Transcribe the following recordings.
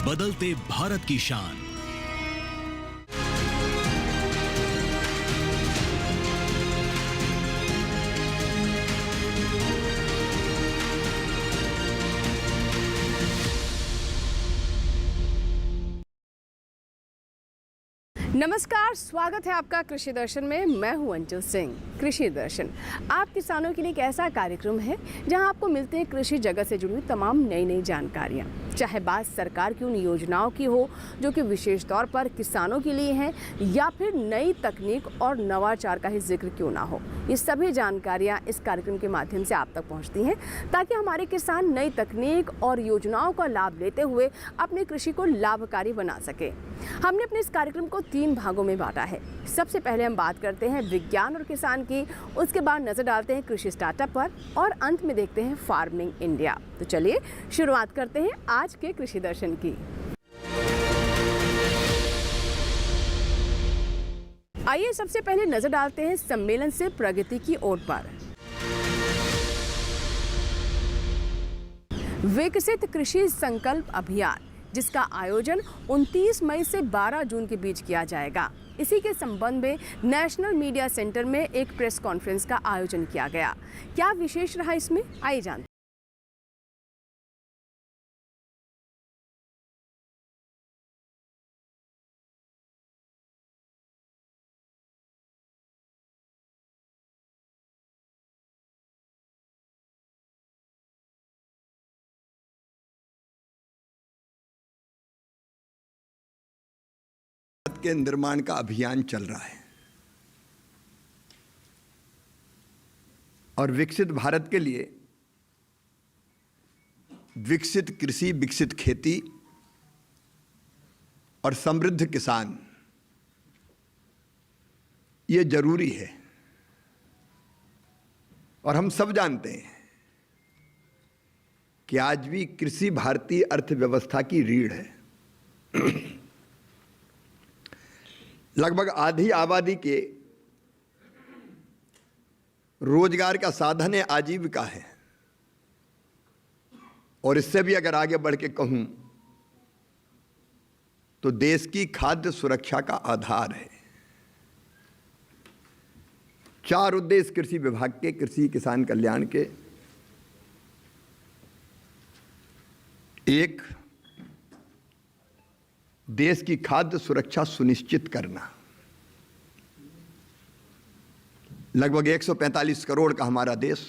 बदलते भारत की शान। नमस्कार, स्वागत है आपका कृषि दर्शन में। मैं हूं अंचल सिंह। कृषि दर्शन आप किसानों के लिए एक ऐसा कार्यक्रम है जहां आपको मिलते हैं कृषि जगत से जुड़ी हुई तमाम नई जानकारियां, चाहे बात सरकार की उन योजनाओं की हो जो कि विशेष तौर पर किसानों के लिए हैं, या फिर नई तकनीक और नवाचार का ही जिक्र क्यों ना हो। ये सभी जानकारियां इस कार्यक्रम के माध्यम से आप तक पहुंचती हैं ताकि हमारे किसान नई तकनीक और योजनाओं का लाभ लेते हुए अपनी कृषि को लाभकारी बना सके। हमने अपने इस कार्यक्रम को 3 भागों में बांटा है। सबसे पहले हम बात करते हैं विज्ञान और किसान की, उसके बाद नजर डालते हैं कृषि स्टार्टअप पर और अंत में देखते हैं फार्मिंग इंडिया। तो चलिए शुरुआत करते हैं आज के कृषि दर्शन की। आइए सबसे पहले नजर डालते हैं सम्मेलन से प्रगति की ओर पर। विकसित कृषि संकल्प अभियान, जिसका आयोजन 29 मई से 12 जून के बीच किया जाएगा। इसी के संबंध में नेशनल मीडिया सेंटर में एक प्रेस कॉन्फ्रेंस का आयोजन किया गया। क्या विशेष रहा इसमें, आइए जानते हैं। के निर्माण का अभियान चल रहा है और विकसित भारत के लिए विकसित कृषि, विकसित खेती और समृद्ध किसान ये जरूरी है। और हम सब जानते हैं कि आज भी कृषि भारतीय अर्थव्यवस्था की रीढ़ है। लगभग आधी आबादी के रोजगार का साधन है, आजीविका है। और इससे भी अगर आगे बढ़ के कहूं तो देश की खाद्य सुरक्षा का आधार है। 4 उद्देश्य कृषि विभाग के, कृषि किसान कल्याण के। एक, देश की खाद्य सुरक्षा सुनिश्चित करना। लगभग 145 करोड़ का हमारा देश,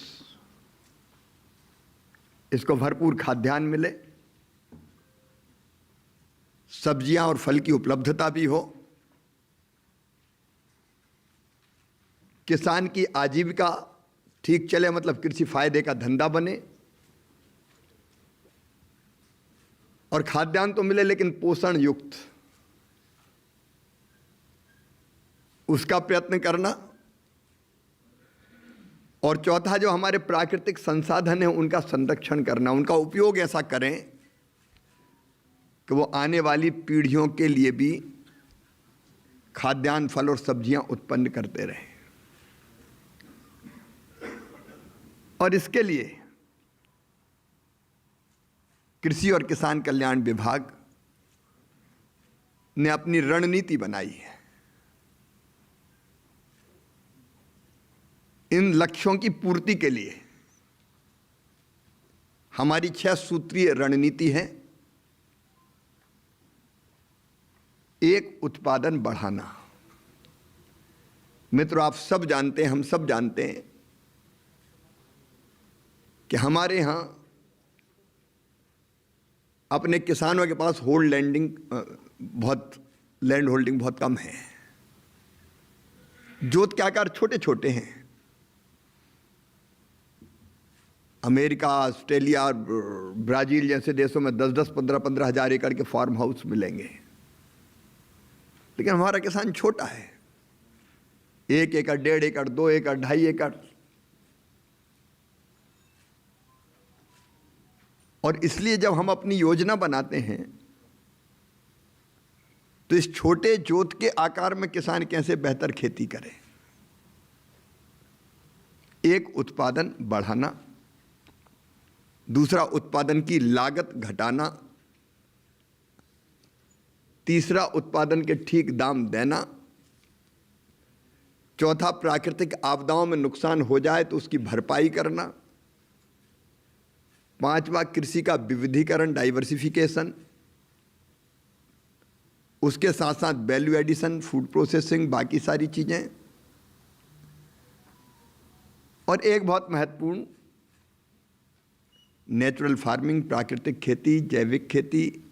इसको भरपूर खाद्यान्न मिले, सब्जियां और फल की उपलब्धता भी हो, किसान की आजीविका ठीक चले, मतलब कृषि फायदे का धंधा बने, और खाद्यान्न तो मिले लेकिन पोषण युक्त, उसका प्रयत्न करना। और चौथा, जो हमारे प्राकृतिक संसाधन हैं उनका संरक्षण करना, उनका उपयोग ऐसा करें कि वो आने वाली पीढ़ियों के लिए भी खाद्यान्न, फल और सब्जियां उत्पन्न करते रहें। और इसके लिए कृषि और किसान कल्याण विभाग ने अपनी रणनीति बनाई है। इन लक्ष्यों की पूर्ति के लिए हमारी 6 सूत्रीय रणनीति है। एक, उत्पादन बढ़ाना। मित्रों, आप सब जानते हैं, हम सब जानते हैं कि हमारे यहाँ अपने किसानों के पास लैंड होल्डिंग बहुत कम है। जोत के आकार छोटे छोटे हैं। अमेरिका, ऑस्ट्रेलिया और ब्राजील जैसे देशों में 10-10, 15-15 हजार एकड़ के फार्म हाउस मिलेंगे, लेकिन हमारा किसान छोटा है। 1 एकड़, 1.5 एकड़, 2 एकड़, 2.5 एकड़। और इसलिए जब हम अपनी योजना बनाते हैं तो इस छोटे जोत के आकार में किसान कैसे बेहतर खेती करे। एक, उत्पादन बढ़ाना। दूसरा, उत्पादन की लागत घटाना। तीसरा, उत्पादन के ठीक दाम देना। चौथा, प्राकृतिक आपदाओं में नुकसान हो जाए तो उसकी भरपाई करना। पांचवा, कृषि का विविधीकरण, डाइवर्सिफिकेशन। उसके साथ साथ वैल्यू एडिशन, फूड प्रोसेसिंग, बाकी सारी चीजें। और एक बहुत महत्वपूर्ण, नेचुरल फार्मिंग, प्राकृतिक खेती, जैविक खेती,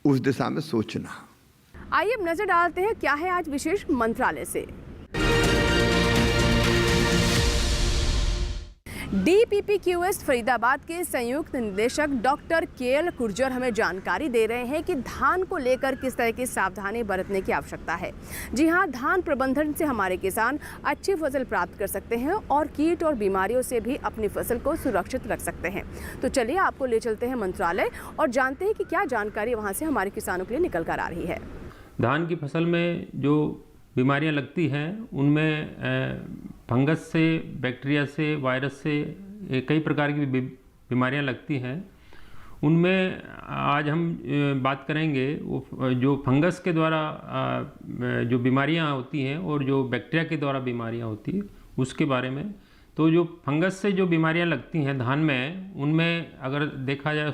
उस दिशा में सोचना। आइए अब नजर डालते हैं क्या है आज विशेष मंत्रालय से। DPPQS फरीदाबाद के संयुक्त निदेशक डॉक्टर KL कुर्जर हमें जानकारी दे रहे हैं कि धान को लेकर किस तरह की सावधानी बरतने की आवश्यकता है। जी हां, धान प्रबंधन से हमारे किसान अच्छी फसल प्राप्त कर सकते हैं और कीट और बीमारियों से भी अपनी फसल को सुरक्षित रख सकते हैं। तो चलिए आपको ले चलते हैं मंत्रालय और जानते हैं कि क्या जानकारी वहां से हमारे किसानों के लिए निकल कर आ रही है। धान की फसल में जो बीमारियां लगती हैं उनमें फंगस से, बैक्टीरिया से, वायरस से कई प्रकार की बीमारियां लगती हैं। उनमें आज हम बात करेंगे वो जो फंगस के द्वारा जो बीमारियां होती हैं और जो बैक्टीरिया के द्वारा बीमारियां होती हैं उसके बारे में। तो जो फंगस से जो बीमारियां लगती हैं धान में, उनमें अगर देखा जाए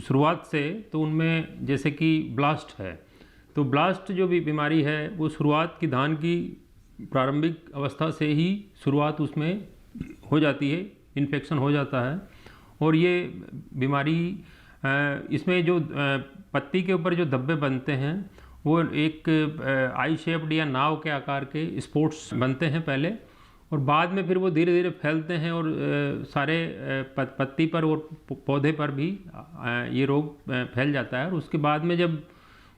शुरुआत से तो उनमें जैसे कि ब्लास्ट है, तो ब्लास्ट जो भी बीमारी है वो शुरुआत की धान की प्रारंभिक अवस्था से ही शुरुआत उसमें हो जाती है, इन्फेक्शन हो जाता है। और ये बीमारी इसमें जो पत्ती के ऊपर जो धब्बे बनते हैं वो एक आई शेप्ड या नाव के आकार के स्पॉट्स बनते हैं पहले, और बाद में फिर वो धीरे धीरे फैलते हैं और सारे पत्ती पर और पौधे पर भी ये रोग फैल जाता है। और उसके बाद में जब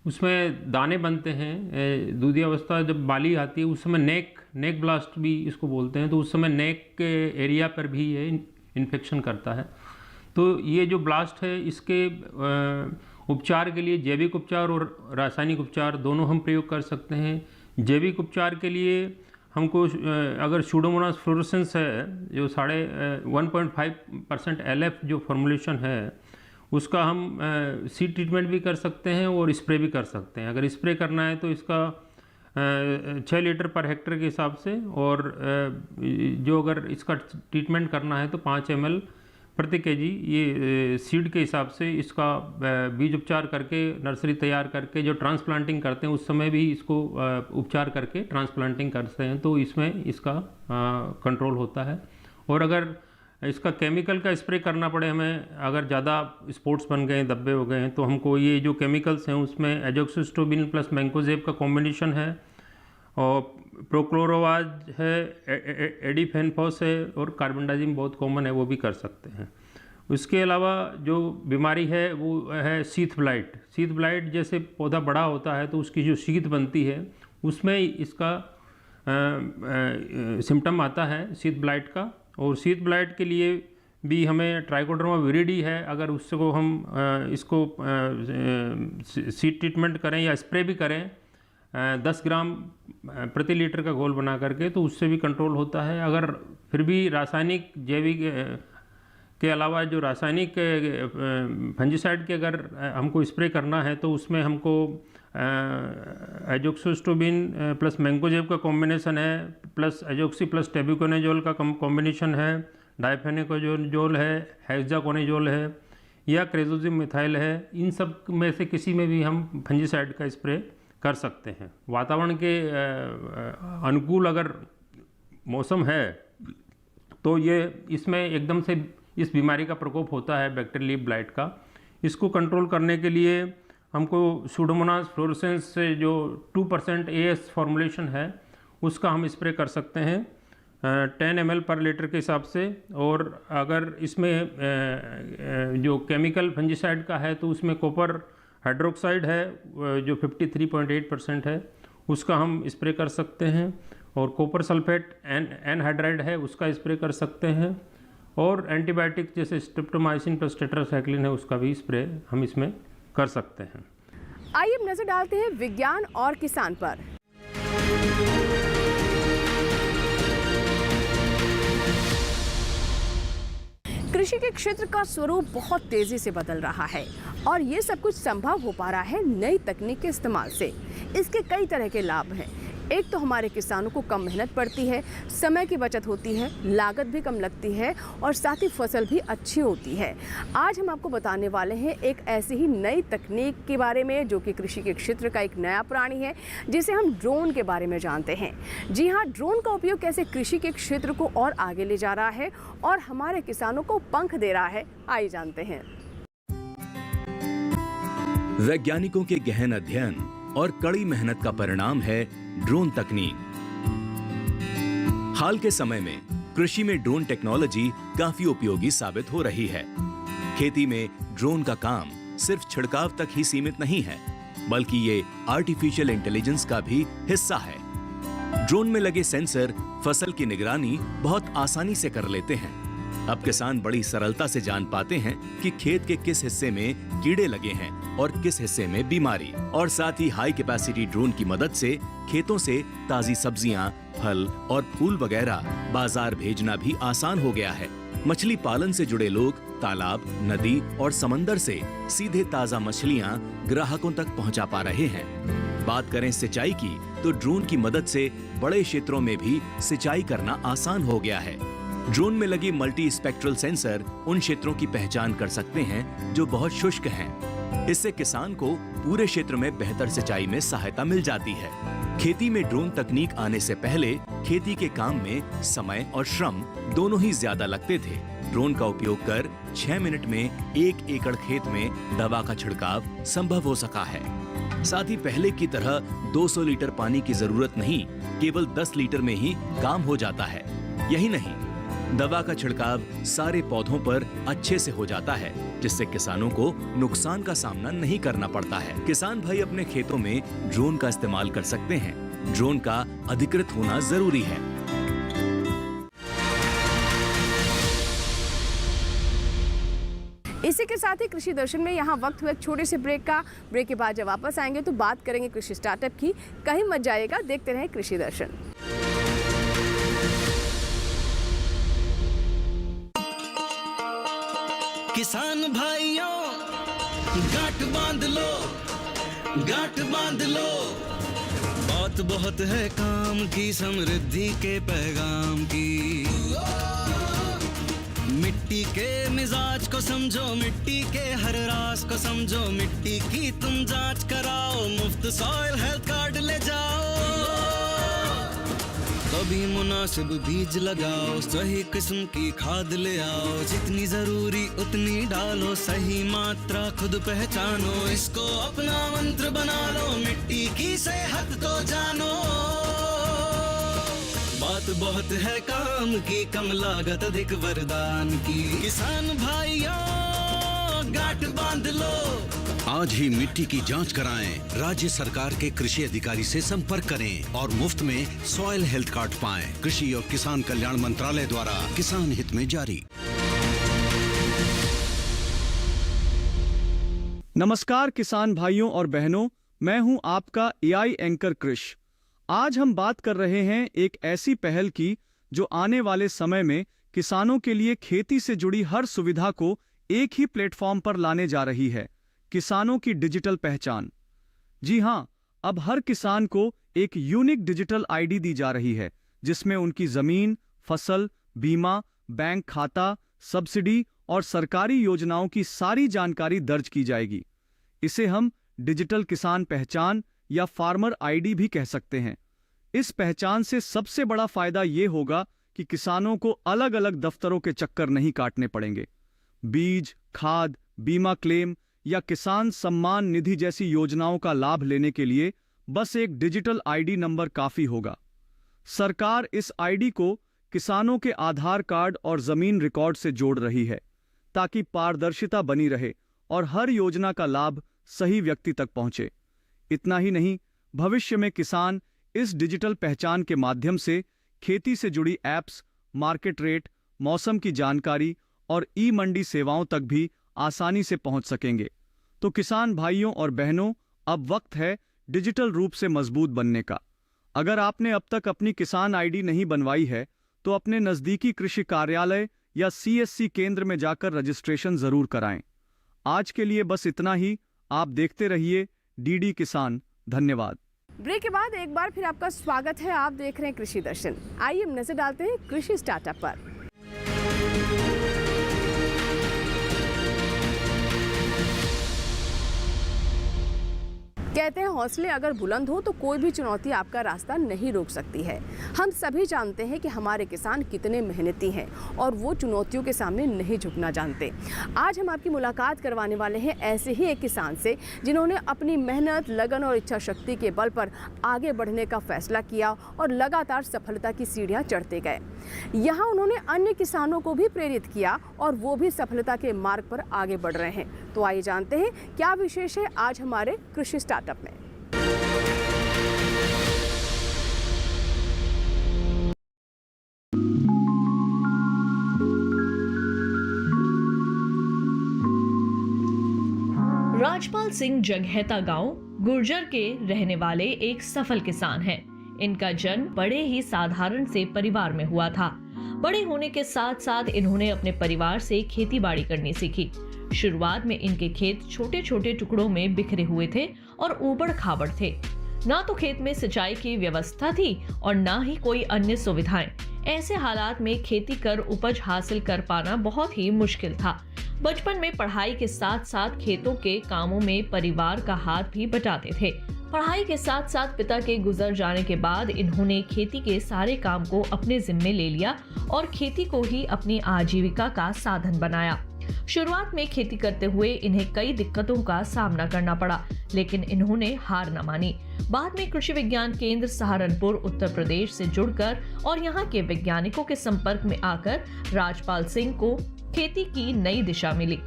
उसमें दाने बनते हैं, दूधी अवस्था जब बाली आती है उस समय नेक ब्लास्ट भी इसको बोलते हैं, तो उस समय नेक के एरिया पर भी ये इन्फेक्शन करता है। तो ये जो ब्लास्ट है इसके उपचार के लिए जैविक उपचार और रासायनिक उपचार दोनों हम प्रयोग कर सकते हैं। जैविक उपचार के लिए हमको अगर सूडोमोनास फ्लोरोसेंस है जो 1.5% LF जो फॉर्मुलेशन है उसका हम सीड ट्रीटमेंट भी कर सकते हैं और स्प्रे भी कर सकते हैं। अगर स्प्रे करना है तो इसका 6 लीटर पर हेक्टेयर के हिसाब से, और जो अगर इसका ट्रीटमेंट करना है तो 5 ml प्रति केजी ये सीड के हिसाब से इसका बीज उपचार करके नर्सरी तैयार करके जो ट्रांसप्लांटिंग करते हैं उस समय भी इसको उपचार करके ट्रांसप्लांटिंग करते हैं, तो इसमें इसका कंट्रोल होता है। और अगर इसका केमिकल का स्प्रे करना पड़े हमें, अगर ज़्यादा स्पॉट्स बन गए, धब्बे हो गए हैं, तो हमको ये जो केमिकल्स हैं उसमें एजोक्सिस्ट्रोबिन प्लस मैंकोजेब का कॉम्बिनेशन है, और प्रोक्लोरोवाज है, एडिफेनफॉस है, और कार्बनडाजिम बहुत कॉमन है, वो भी कर सकते हैं। उसके अलावा जो बीमारी है वो है शीथ ब्लाइट। शीथ ब्लाइट जैसे पौधा बड़ा होता है तो उसकी जो शीथ बनती है उसमें इसका सिम्टम आता है शीथ ब्लाइट का। और शीथ ब्लाइट के लिए भी हमें ट्राइकोडर्मा विरिडी है, अगर उसको हम इसको सीड ट्रीटमेंट करें या स्प्रे भी करें 10 ग्राम प्रति लीटर का घोल बना करके, तो उससे भी कंट्रोल होता है। अगर फिर भी रासायनिक जैविक के अलावा जो रासायनिक फंजीसाइड के अगर हमको स्प्रे करना है तो उसमें हमको एजोक्सिस्ट्रोबिन प्लस मैंकोजेब का कॉम्बिनेशन है, प्लस एजोक्सी प्लस टेबुकोनाजोल का कॉम्बिनेशन है, डाइफेनिकोजोल है, हेक्साकोनाजोल है या क्रेजोजिम मिथाइल है। इन सब में से किसी में भी हम फंजीसाइड का स्प्रे कर सकते हैं। वातावरण के अनुकूल अगर मौसम है तो ये इसमें एकदम से इस बीमारी का प्रकोप होता है बैक्टीरियल लीफ ब्लाइट का। इसको कंट्रोल करने के लिए हमको सूडोमोनास फ्लोरोसेंस से जो 2% AS फॉर्मुलेशन है उसका हम स्प्रे कर सकते हैं 10 ml पर लीटर के हिसाब से। और अगर इसमें जो केमिकल फंजीसाइड का है तो उसमें कॉपर हाइड्रोक्साइड है जो 53.8% है, उसका हम स्प्रे कर सकते हैं। और कॉपर सल्फेट एनहाइड्राइड है उसका स्प्रे कर सकते हैं। और एंटीबायोटिक जैसे स्ट्रिप्टोमाइसिन प्लस टेट्रासाइक्लिन है उसका भी स्प्रे हम इसमें कर सकते हैं। आइए अब नजर डालते हैं विज्ञान और किसान पर। कृषि के क्षेत्र का स्वरूप बहुत तेजी से बदल रहा है और ये सब कुछ संभव हो पा रहा है नई तकनीक के इस्तेमाल से। इसके कई तरह के लाभ हैं। एक तो हमारे किसानों को कम मेहनत पड़ती है, समय की बचत होती है, लागत भी कम लगती है और साथ ही फसल भी अच्छी होती है। आज हम आपको बताने वाले हैं एक ऐसी ही नई तकनीक के बारे में जो कि कृषि के क्षेत्र का एक नया प्राणी है, जिसे हम ड्रोन के बारे में जानते हैं। जी हाँ, ड्रोन का उपयोग कैसे कृषि के क्षेत्र को और आगे ले जा रहा है और हमारे किसानों को पंख दे रहा है, आइए जानते हैं। वैज्ञानिकों के गहन अध्ययन और कड़ी मेहनत का परिणाम है ड्रोन तकनीक। हाल के समय में कृषि में ड्रोन टेक्नोलॉजी काफी उपयोगी साबित हो रही है। खेती में ड्रोन का काम सिर्फ छिड़काव तक ही सीमित नहीं है, बल्कि ये आर्टिफिशियल इंटेलिजेंस का भी हिस्सा है। ड्रोन में लगे सेंसर फसल की निगरानी बहुत आसानी से कर लेते हैं। अब किसान बड़ी सरलता से जान पाते हैं कि खेत के किस हिस्से में कीड़े लगे हैं और किस हिस्से में बीमारी। और साथ ही हाई कैपेसिटी ड्रोन की मदद से खेतों से ताजी सब्जियां, फल और फूल वगैरह बाजार भेजना भी आसान हो गया है। मछली पालन से जुड़े लोग तालाब, नदी और समंदर से सीधे ताजा मछलियां ग्राहकों तक पहुंचा पा रहे हैं। बात करें सिंचाई की, तो ड्रोन की मदद से बड़े क्षेत्रों में भी सिंचाई करना आसान हो गया है। ड्रोन में लगी मल्टी स्पेक्ट्रल सेंसर उन क्षेत्रों की पहचान कर सकते हैं जो बहुत शुष्क हैं। इससे किसान को पूरे क्षेत्र में बेहतर सिंचाई में सहायता मिल जाती है। खेती में ड्रोन तकनीक आने से पहले खेती के काम में समय और श्रम दोनों ही ज्यादा लगते थे। ड्रोन का उपयोग कर 6 मिनट में 1 एकड़ खेत में दवा का छिड़काव संभव हो सका है। साथ ही पहले की तरह 200 लीटर पानी की जरूरत नहीं, केवल 10 लीटर में ही काम हो जाता है। यही नहीं, दवा का छिड़काव सारे पौधों पर अच्छे से हो जाता है, जिससे किसानों को नुकसान का सामना नहीं करना पड़ता है। किसान भाई अपने खेतों में ड्रोन का इस्तेमाल कर सकते हैं। ड्रोन का अधिकृत होना जरूरी है। इसी के साथ ही कृषि दर्शन में यहाँ वक्त हुआ एक छोटे से ब्रेक का। ब्रेक के बाद जब वापस आएंगे तो बात करेंगे कृषि स्टार्टअप की। कहीं मत जाइएगा, देखते रहें कृषि दर्शन। किसान भाइयों गांठ बांध लो, गांठ बांध लो। बात बहुत है काम की, समृद्धि के पैगाम की। मिट्टी के मिजाज को समझो, मिट्टी के हर राज को समझो। मिट्टी की तुम जांच कराओ, मुफ्त सॉइल हेल्थ कार्ड ले जाओ। कभी मुनासिब बीज लगाओ, सही किस्म की खाद ले आओ। जितनी जरूरी उतनी डालो, सही मात्रा खुद पहचानो। इसको अपना मंत्र बना लो, मिट्टी की सेहत को जानो। बात बहुत है काम की, कम लागत अधिक वरदान की। किसान भाइयों गांठ बांध लो। आज ही मिट्टी की जांच कराएं। राज्य सरकार के कृषि अधिकारी से संपर्क करें और मुफ्त में सॉइल हेल्थ कार्ड पाएं। कृषि और किसान कल्याण मंत्रालय द्वारा किसान हित में जारी। नमस्कार किसान भाइयों और बहनों, मैं हूं आपका एआई एंकर कृष। आज हम बात कर रहे हैं एक ऐसी पहल की जो आने वाले समय में किसानों के लिए खेती से जुड़ी हर सुविधा को एक ही प्लेटफॉर्म पर लाने जा रही है, किसानों की डिजिटल पहचान। जी हां, अब हर किसान को एक यूनिक डिजिटल आईडी दी जा रही है, जिसमें उनकी जमीन, फसल, बीमा, बैंक खाता, सब्सिडी और सरकारी योजनाओं की सारी जानकारी दर्ज की जाएगी। इसे हम डिजिटल किसान पहचान या फार्मर आईडी भी कह सकते हैं। इस पहचान से सबसे बड़ा फायदा ये होगा कि किसानों को अलग अलग दफ्तरों के चक्कर नहीं काटने पड़ेंगे। बीज, खाद, बीमा क्लेम या किसान सम्मान निधि जैसी योजनाओं का लाभ लेने के लिए बस एक डिजिटल आईडी नंबर काफी होगा। सरकार इस आईडी को किसानों के आधार कार्ड और जमीन रिकॉर्ड से जोड़ रही है, ताकि पारदर्शिता बनी रहे और हर योजना का लाभ सही व्यक्ति तक पहुंचे। इतना ही नहीं, भविष्य में किसान इस डिजिटल पहचान के माध्यम से खेती से जुड़ी ऐप्स, मार्केट रेट, मौसम की जानकारी और ई मंडी सेवाओं तक भी आसानी से पहुंच सकेंगे। तो किसान भाइयों और बहनों, अब वक्त है डिजिटल रूप से मजबूत बनने का। अगर आपने अब तक अपनी किसान आईडी नहीं बनवाई है, तो अपने नजदीकी कृषि कार्यालय या CSC केंद्र में जाकर रजिस्ट्रेशन जरूर कराएं। आज के लिए बस इतना ही। आप देखते रहिए DD किसान। धन्यवाद। ब्रेक के बाद एक बार फिर आपका स्वागत है। आप देख रहे हैं कृषि दर्शन। आइए हम नजर डालते हैं कृषि स्टार्टअप पर। कहते हैं हौसले अगर बुलंद हो तो कोई भी चुनौती आपका रास्ता नहीं रोक सकती है। हम सभी जानते हैं कि हमारे किसान कितने मेहनती हैं और वो चुनौतियों के सामने नहीं झुकना जानते। आज हम आपकी मुलाकात करवाने वाले हैं ऐसे ही एक किसान से जिन्होंने अपनी मेहनत, लगन और इच्छा शक्ति के बल पर आगे बढ़ने का फैसला किया और लगातार सफलता की सीढ़ियाँ चढ़ते गए। यहाँ उन्होंने अन्य किसानों को भी प्रेरित किया और वो भी सफलता के मार्ग पर आगे बढ़ रहे हैं। तो आइए जानते हैं क्या विशेष है आज हमारे कृषि स्टार्टअप में। राजपाल सिंह जगहैता गांव गुर्जर के रहने वाले एक सफल किसान हैं। इनका जन्म बड़े ही साधारण से परिवार में हुआ था। बड़े होने के साथ साथ इन्होंने अपने परिवार से खेती बाड़ी करनी सीखी। शुरुआत में इनके खेत छोटे छोटे टुकड़ों में बिखरे हुए थे और ऊबड़ खाबड़ थे। ना तो खेत में सिंचाई की व्यवस्था थी और ना ही कोई अन्य सुविधाएं। ऐसे हालात में खेती कर उपज हासिल कर पाना बहुत ही मुश्किल था। बचपन में पढ़ाई के साथ साथ खेतों के कामों में परिवार का हाथ भी बटाते थे। पढ़ाई के साथ साथ पिता के गुजर जाने के बाद इन्होंने खेती के सारे काम को अपने जिम्मे ले लिया और खेती को ही अपनी आजीविका का साधन बनाया। शुरुआत में खेती करते हुए इन्हें कई दिक्कतों का सामना करना पड़ा, लेकिन इन्होंने हार न मानी। बाद में कृषि विज्ञान केंद्र सहारनपुर उत्तर प्रदेश से जुड़कर और यहाँ के वैज्ञानिकों के संपर्क में आकर राजपाल सिंह को खेती की नई दिशा मिली।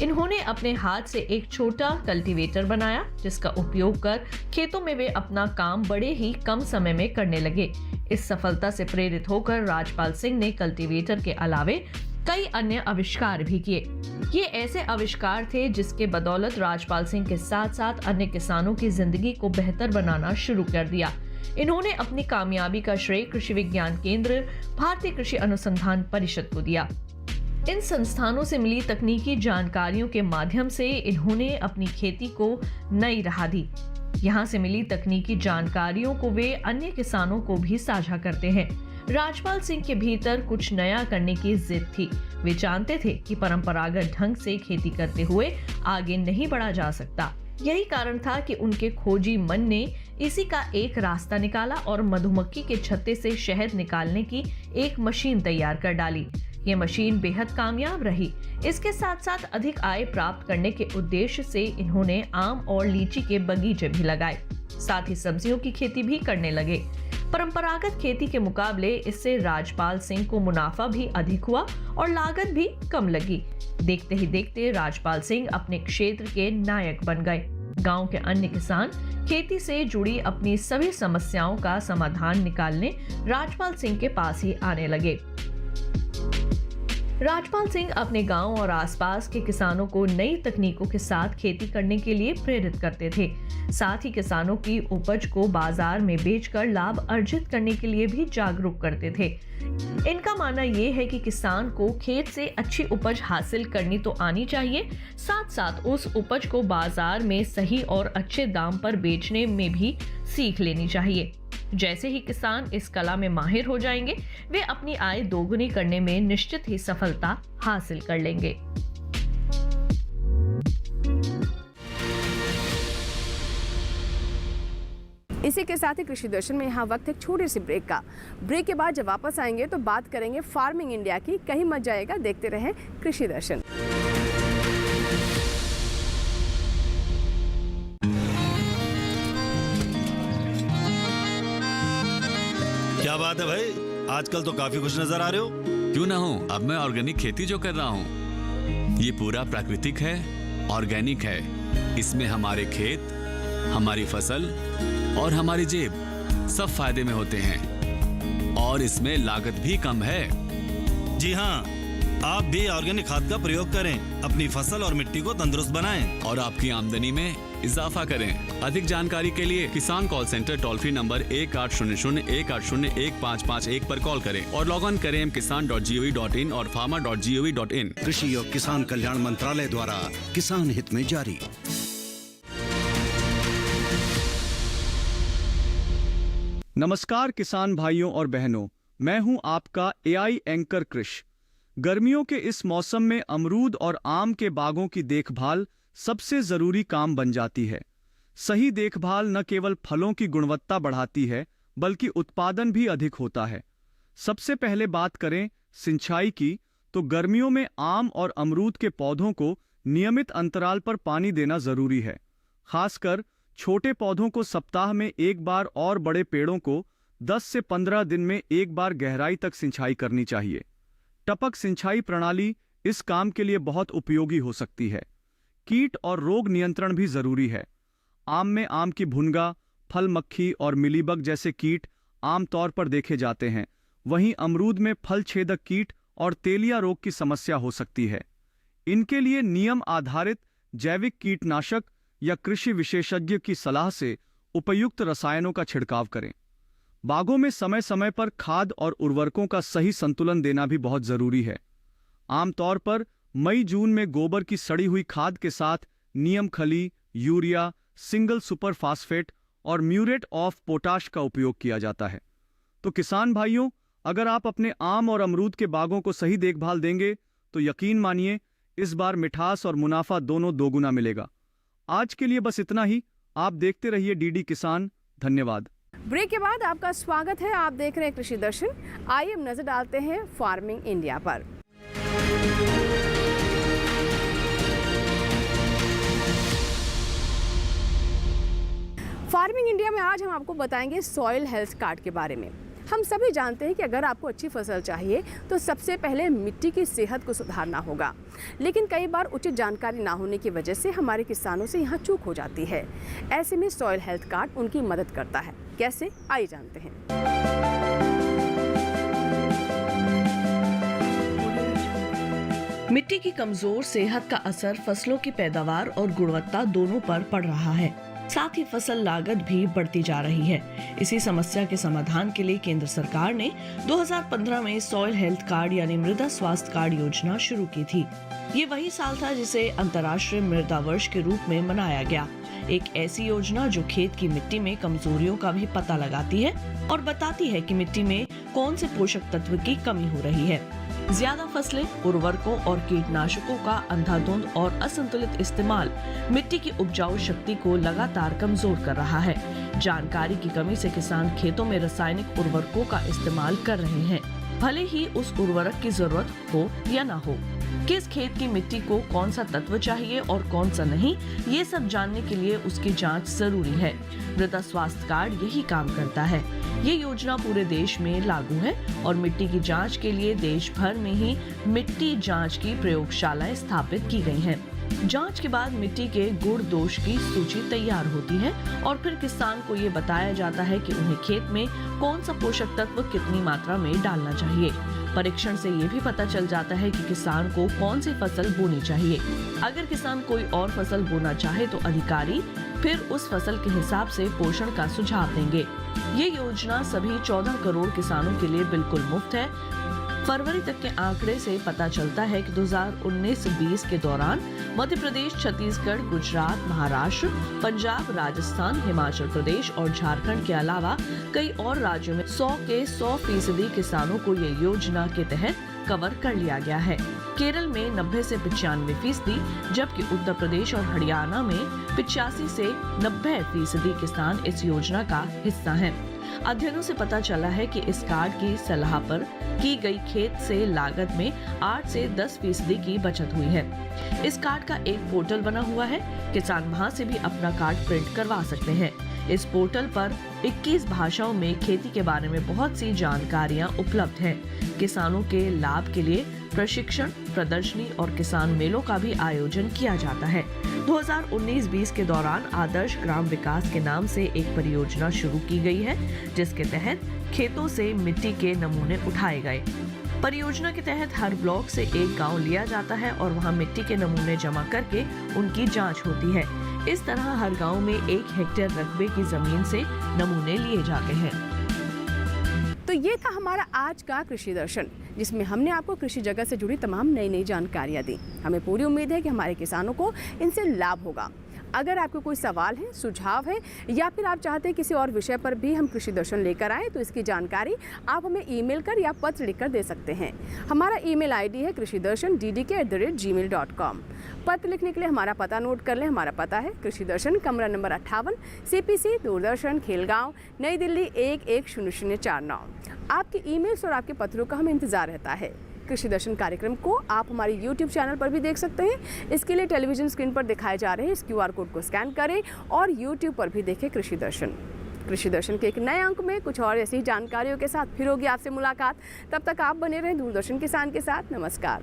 इन्होंने अपने हाथ से एक छोटा कल्टीवेटर बनाया जिसका उपयोग कर खेतों में वे अपना काम बड़े ही कम समय में करने लगे। इस सफलता से प्रेरित होकर राजपाल सिंह ने कल्टीवेटर के अलावे कई अन्य आविष्कार भी किए। ये ऐसे आविष्कार थे जिसके बदौलत राजपाल सिंह के साथ साथ अन्य किसानों की जिंदगी को बेहतर बनाना शुरू कर दिया। इन्होंने अपनी कामयाबी का श्रेय कृषि विज्ञान केंद्र, भारतीय कृषि अनुसंधान परिषद को दिया। इन संस्थानों से मिली तकनीकी जानकारियों के माध्यम से इन्होंने अपनी खेती को नई राह दी। यहाँ से मिली तकनीकी जानकारियों को वे अन्य किसानों को भी साझा करते हैं। राजपाल सिंह के भीतर कुछ नया करने की जिद थी। वे जानते थे कि परंपरागत ढंग से खेती करते हुए आगे नहीं बढ़ा जा सकता। यही कारण था कि उनके खोजी मन ने इसी का एक रास्ता निकाला और मधुमक्खी के छत्ते से शहद निकालने की एक मशीन तैयार कर डाली। ये मशीन बेहद कामयाब रही। इसके साथ साथ अधिक आय प्राप्त करने के उद्देश्य से इन्होंने आम और लीची के बगीचे भी लगाए। साथ ही सब्जियों की खेती भी करने लगे। परंपरागत खेती के मुकाबले इससे राजपाल सिंह को मुनाफा भी अधिक हुआ और लागत भी कम लगी। देखते ही देखते राजपाल सिंह अपने क्षेत्र के नायक बन गए। गांव के अन्य किसान खेती से जुड़ी अपनी सभी समस्याओं का समाधान निकालने राजपाल सिंह के पास ही आने लगे। राजपाल सिंह अपने गांव और आसपास के किसानों को नई तकनीकों के साथ खेती करने के लिए प्रेरित करते थे। साथ ही किसानों की उपज को बाजार में बेचकर लाभ अर्जित करने के लिए भी जागरूक करते थे। इनका मानना यह है कि किसान को खेत से अच्छी उपज हासिल करनी तो आनी चाहिए, साथ साथ उस उपज को बाजार में सही और अच्छे दाम पर बेचने में भी सीख लेनी चाहिए। जैसे ही किसान इस कला में माहिर हो जाएंगे, वे अपनी आय दोगुनी करने में निश्चित ही सफलता हासिल कर लेंगे। इसी के साथ ही कृषि दर्शन में यहाँ वक्त है छोटे से ब्रेक का। ब्रेक के बाद जब वापस आएंगे तो बात करेंगे फार्मिंग इंडिया की। कहीं मत जाएगा, देखते रहें कृषि दर्शन। क्या बात है भाई, आजकल तो काफी खुश नजर आ रहे हो। क्यों ना हो, अब मैं ऑर्गेनिक खेती जो कर रहा हूँ ये पूरा प्राकृतिक है, ऑर्गेनिक है। इसमें हमारे खेत, हमारी फसल और हमारी जेब सब फायदे में होते हैं और इसमें लागत भी कम है। जी हाँ, आप भी ऑर्गेनिक खाद का प्रयोग करें, अपनी फसल और मिट्टी को तंदुरुस्त बनाएं और आपकी आमदनी में इजाफा करें। अधिक जानकारी के लिए किसान call centre toll free number 1800-180-1551 पर कॉल करें और लॉग ऑन करें kisan.gov.in और farmer.gov.in। कृषि और किसान कल्याण मंत्रालय द्वारा किसान हित में जारी। नमस्कार किसान भाइयों और बहनों, मैं हूं आपका एआई एंकर कृष। गर्मियों के इस मौसम में अमरूद और आम के बागों की देखभाल सबसे जरूरी काम बन जाती है। सही देखभाल न केवल फलों की गुणवत्ता बढ़ाती है बल्कि उत्पादन भी अधिक होता है। सबसे पहले बात करें सिंचाई की, तो गर्मियों में आम और अमरूद के पौधों को नियमित अंतराल पर पानी देना जरूरी है। खासकर छोटे पौधों को सप्ताह में एक बार और बड़े पेड़ों को 10 से 15 दिन में एक बार गहराई तक सिंचाई करनी चाहिए। टपक सिंचाई प्रणाली इस काम के लिए बहुत उपयोगी हो सकती है। कीट और रोग नियंत्रण भी जरूरी है। आम में आम की भुनगा, फल मक्खी और मिलीबग जैसे कीट आमतौर पर देखे जाते हैं। वहीं अमरूद में फल छेदक कीट और तेलिया रोग की समस्या हो सकती है। इनके लिए नियम आधारित जैविक कीटनाशक या कृषि विशेषज्ञ की सलाह से उपयुक्त रसायनों का छिड़काव करें। बागों में समय समय पर खाद और उर्वरकों का सही संतुलन देना भी बहुत जरूरी है। आमतौर पर मई जून में गोबर की सड़ी हुई खाद के साथ नीम खली, यूरिया, सिंगल सुपर फास्फेट और म्यूरेट ऑफ पोटाश का उपयोग किया जाता है। तो किसान भाइयों, अगर आप अपने आम और अमरूद के बागों को सही देखभाल देंगे तो यकीन मानिए इस बार मिठास और मुनाफा दोनों दोगुना मिलेगा। आज के लिए बस इतना ही। आप देखते रहिए डीडी किसान। धन्यवाद। ब्रेक के बाद आपका स्वागत है। आप देख रहे हैं कृषि दर्शन। आइए अब नजर डालते हैं फार्मिंग इंडिया पर। फार्मिंग इंडिया में आज हम आपको बताएंगे सॉइल हेल्थ कार्ड के बारे में। हम सभी जानते हैं कि अगर आपको अच्छी फसल चाहिए तो सबसे पहले मिट्टी की सेहत को सुधारना होगा, लेकिन कई बार उचित जानकारी ना होने की वजह से हमारे किसानों से यहाँ चूक हो जाती है। ऐसे में सॉइल हेल्थ कार्ड उनकी मदद करता है। कैसे, आइए जानते हैं। मिट्टी की कमजोर सेहत का असर फसलों की पैदावार और गुणवत्ता दोनों पर पड़ रहा है। साथ ही फसल लागत भी बढ़ती जा रही है। इसी समस्या के समाधान के लिए केंद्र सरकार ने 2015 में सॉइल हेल्थ कार्ड यानी मृदा स्वास्थ्य कार्ड योजना शुरू की थी। ये वही साल था जिसे अंतर्राष्ट्रीय मृदा वर्ष के रूप में मनाया गया। एक ऐसी योजना जो खेत की मिट्टी में कमजोरियों का भी पता लगाती है और बताती है कि मिट्टी में कौन से पोषक तत्व की कमी हो रही है। ज्यादा फसलें, उर्वरकों और कीटनाशकों का अंधाधुंध और असंतुलित इस्तेमाल मिट्टी की उपजाऊ शक्ति को लगातार कमजोर कर रहा है। जानकारी की कमी से किसान खेतों में रासायनिक उर्वरकों का इस्तेमाल कर रहे हैं, भले ही उस उर्वरक की जरूरत हो या न हो। किस खेत की मिट्टी को कौन सा तत्व चाहिए और कौन सा नहीं, ये सब जानने के लिए उसकी जांच जरूरी है। मृदा स्वास्थ्य कार्ड यही काम करता है। ये योजना पूरे देश में लागू है और मिट्टी की जांच के लिए देश भर में ही मिट्टी जांच की प्रयोगशालाएं स्थापित की गई हैं। जांच के बाद मिट्टी के गुण दोष की सूची तैयार होती है और फिर किसान को ये बताया जाता है कि उन्हें खेत में कौन सा पोषक तत्व कितनी मात्रा में डालना चाहिए। परीक्षण से ये भी पता चल जाता है कि किसान को कौन सी फसल बोनी चाहिए। अगर किसान कोई और फसल बोना चाहे तो अधिकारी फिर उस फसल के हिसाब से पोषण का सुझाव देंगे। ये योजना सभी 14 करोड़ किसानों के लिए बिल्कुल मुफ्त है। फरवरी तक के आंकड़े से पता चलता है कि 2019-20 के दौरान मध्य प्रदेश, छत्तीसगढ़, गुजरात, महाराष्ट्र, पंजाब, राजस्थान, हिमाचल प्रदेश और झारखंड के अलावा कई और राज्यों में 100 के 100% किसानों को ये योजना के तहत कवर कर लिया गया है। केरल में 90 से 95%, जबकि उत्तर प्रदेश और हरियाणा में 85 से 90% किसान इस योजना का हिस्सा हैं। अध्ययनों से पता चला है कि इस कार्ड की सलाह पर की गई खेत से लागत में 8 से 10% की बचत हुई है। इस कार्ड का एक पोर्टल बना हुआ है। किसान वहां से भी अपना कार्ड प्रिंट करवा सकते हैं। इस पोर्टल पर 21 भाषाओं में खेती के बारे में बहुत सी जानकारियां उपलब्ध हैं। किसानों के लाभ के लिए प्रशिक्षण, प्रदर्शनी और किसान मेलों का भी आयोजन किया जाता है। 2019-20 के दौरान आदर्श ग्राम विकास के नाम से एक परियोजना शुरू की गई है, जिसके तहत खेतों से मिट्टी के नमूने उठाए गए। परियोजना के तहत हर ब्लॉक से एक गांव लिया जाता है और वहां मिट्टी के नमूने जमा करके उनकी जांच होती है। इस तरह हर गांव में 1 हेक्टेयर रकबे की जमीन से नमूने लिए जाते हैं। तो ये था हमारा आज का कृषि दर्शन, जिसमें हमने आपको कृषि जगत से जुड़ी तमाम नई जानकारियां दी। हमें पूरी उम्मीद है कि हमारे किसानों को इनसे लाभ होगा। अगर आपको कोई सवाल है, सुझाव है या फिर आप चाहते हैं किसी और विषय पर भी हम कृषि दर्शन लेकर आएँ, तो इसकी जानकारी आप हमें ईमेल कर या पत्र लिखकर दे सकते हैं। हमारा ईमेल आईडी है krishidarshan@ddk@gmail.com। पत्र लिखने के लिए हमारा पता नोट कर लें। हमारा पता है कृषि दर्शन, कमरा नंबर 58, CPC, दूरदर्शन, खेलगांव, नई दिल्ली 110049। आपके ईमेल्स और आपके पत्रों का हमें इंतजार रहता है। कृषि दर्शन कार्यक्रम को आप हमारे YouTube चैनल पर भी देख सकते हैं। इसके लिए टेलीविजन स्क्रीन पर दिखाए जा रहे इस QR कोड को स्कैन करें और YouTube पर भी देखें कृषि दर्शन। कृषि दर्शन के एक नए अंक में कुछ और ऐसी जानकारियों के साथ फिर होगी आपसे मुलाकात। तब तक आप बने रहें दूरदर्शन किसान के साथ। नमस्कार।